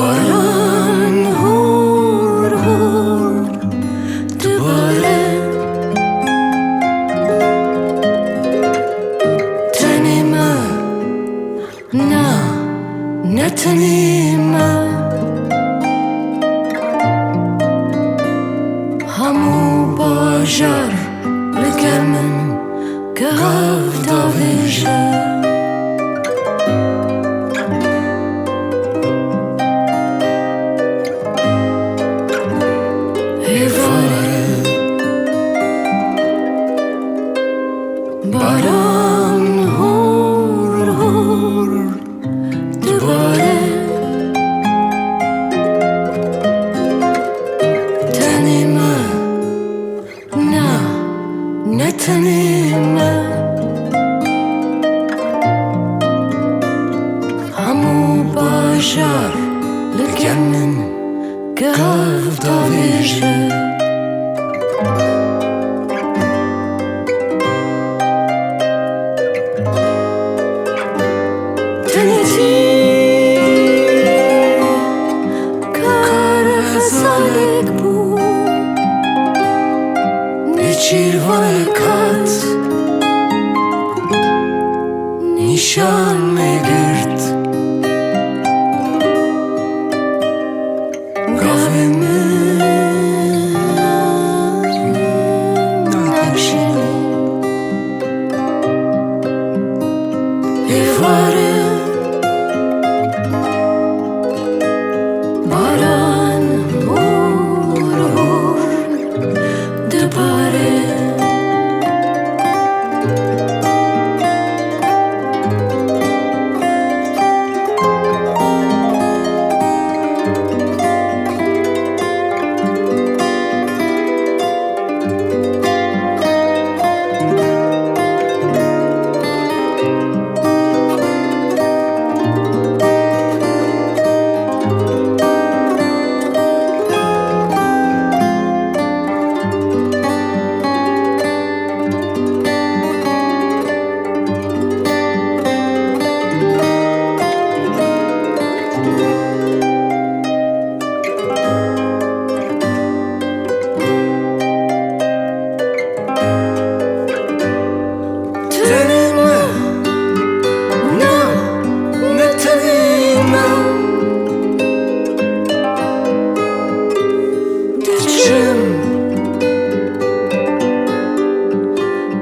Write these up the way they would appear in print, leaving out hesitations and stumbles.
باران هور هور دوباره تنی من، نه تنی من، همو باجر لگر من که هفتا ویژه باران هور هور دوباره تنی من، نه تنی من، همو باشر لگر من که هفتا ویژه چیروانکات نشان میگرد گاوی من نکشیدی ایواره باران هور هور دوباره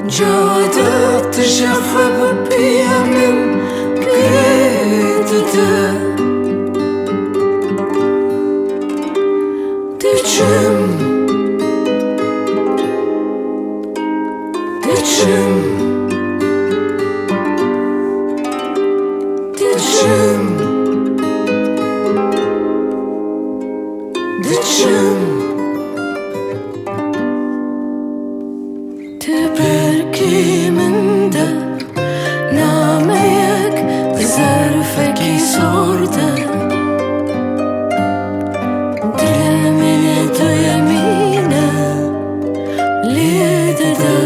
جادت تشخب بيمن قريتته دچم دچم دچم دچم تبركي من ده ناميك ظرفكي صورته دل من تو يمينه ليدده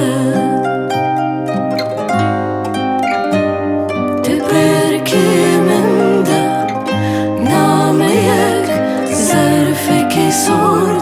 تبركي من ده ناميك ظرفكي صورته